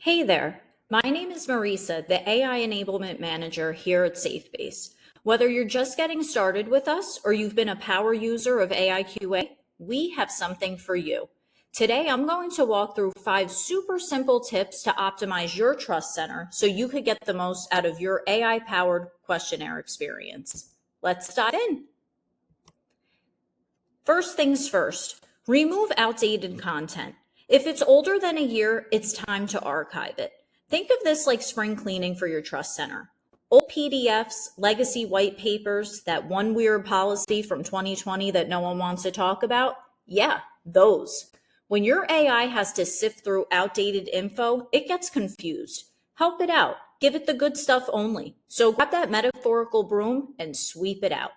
Hey there, my name is Marisa, the AI Enablement Manager here at SafeBase. Whether you're just getting started with us or you've been a power user of AI QA, we have something for you. Today, I'm going to walk through 5 super simple tips to optimize your trust center so you could get the most out of your AI-powered questionnaire experience. Let's dive in. First things first, remove outdated content. If it's older than a year, it's time to archive it. Think of this like spring cleaning for your trust center. Old PDFs, legacy white papers, that one weird policy from 2020 that no one wants to talk about, yeah, those. When your AI has to sift through outdated info, it gets confused. Help it out. Give it the good stuff only. So grab that metaphorical broom and sweep it out.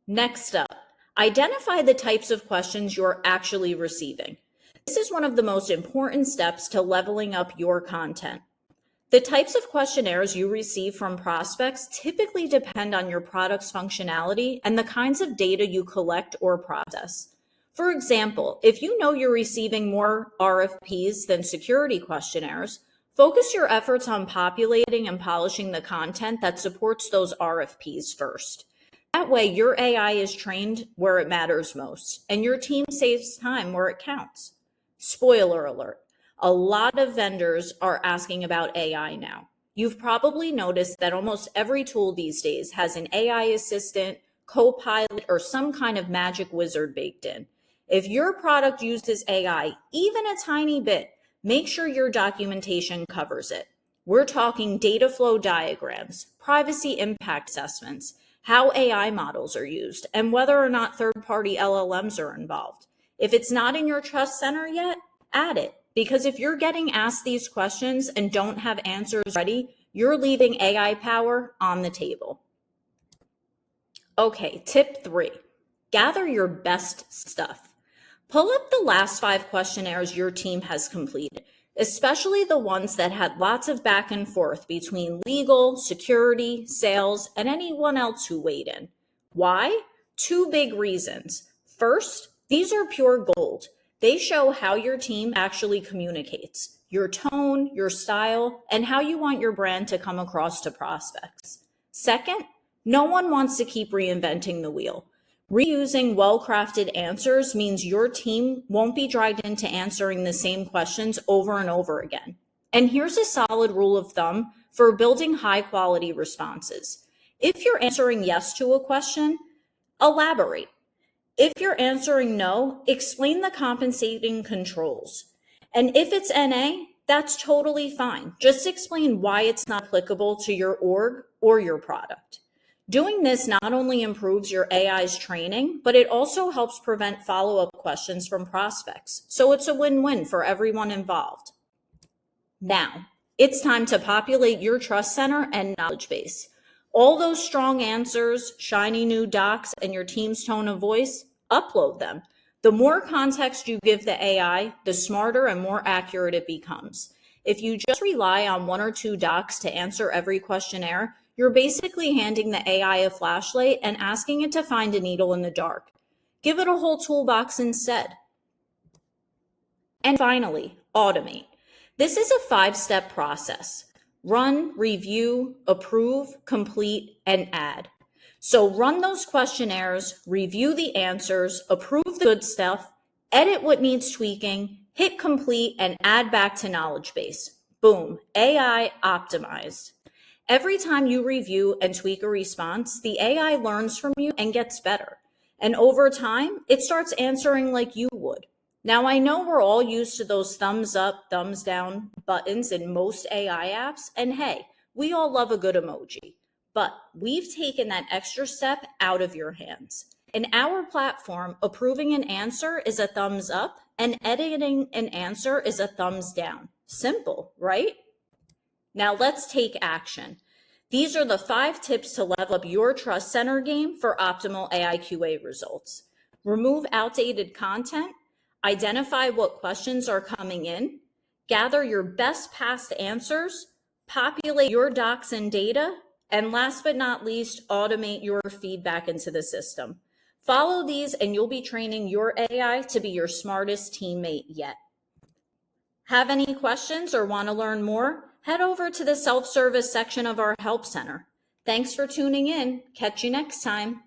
Next up, identify the types of questions you're actually receiving. This is one of the most important steps to leveling up your content. The types of questionnaires you receive from prospects typically depend on your product's functionality and the kinds of data you collect or process. For example, if you know you're receiving more RFPs than security questionnaires, focus your efforts on populating and polishing the content that supports those RFPs first. That way, your AI is trained where it matters most, and your team saves time where it counts. Spoiler alert, a lot of vendors are asking about AI now. You've probably noticed that almost every tool these days has an AI assistant, co-pilot, or some kind of magic wizard baked in. If your product uses AI even a tiny bit, make sure your documentation covers it. We're talking data flow diagrams, privacy impact assessments, how AI models are used, and whether or not third-party LLMs are involved. If it's not in your trust center yet, add it. Because if you're getting asked these questions and don't have answers ready, you're leaving AI power on the table. Okay, tip 3, gather your best stuff. Pull up the last 5 questionnaires your team has completed, especially the ones that had lots of back and forth between legal, security, sales, and anyone else who weighed in. Why? 2 big reasons. First, these are pure gold. They show how your team actually communicates, your tone, your style, and how you want your brand to come across to prospects. Second, no one wants to keep reinventing the wheel. Reusing well-crafted answers means your team won't be dragged into answering the same questions over and over again. And here's a solid rule of thumb for building high-quality responses. If you're answering yes to a question, elaborate. If you're answering no, explain the compensating controls. And if it's NA, that's totally fine. Just explain why it's not applicable to your org or your product. Doing this not only improves your AI's training, but it also helps prevent follow-up questions from prospects. So it's a win-win for everyone involved. Now, it's time to populate your trust center and knowledge base. All those strong answers, shiny new docs, and your team's tone of voice, upload them. The more context you give the AI, the smarter and more accurate it becomes. If you just rely on 1 or 2 docs to answer every questionnaire, you're basically handing the AI a flashlight and asking it to find a needle in the dark. Give it a whole toolbox instead. And finally, automate. This is a 5-step process. Run, review, approve, complete, and add. So run those questionnaires, review the answers, approve the good stuff, edit what needs tweaking, hit complete, and add back to knowledge base. Boom, AI optimized. Every time you review and tweak a response, the AI learns from you and gets better. And over time, it starts answering like you would. Now, I know we're all used to those thumbs up, thumbs down buttons in most AI apps, and hey, we all love a good emoji. But we've taken that extra step out of your hands. In our platform, approving an answer is a thumbs up, and editing an answer is a thumbs down. Simple, right? Now let's take action. These are the 5 tips to level up your trust center game for optimal AI QA results. Remove outdated content, identify what questions are coming in, gather your best past answers, populate your docs and data, and last but not least, automate your feedback into the system. Follow these and you'll be training your AI to be your smartest teammate yet. Have any questions or want to learn more? Head over to the self-service section of our Help Center. Thanks for tuning in. Catch you next time.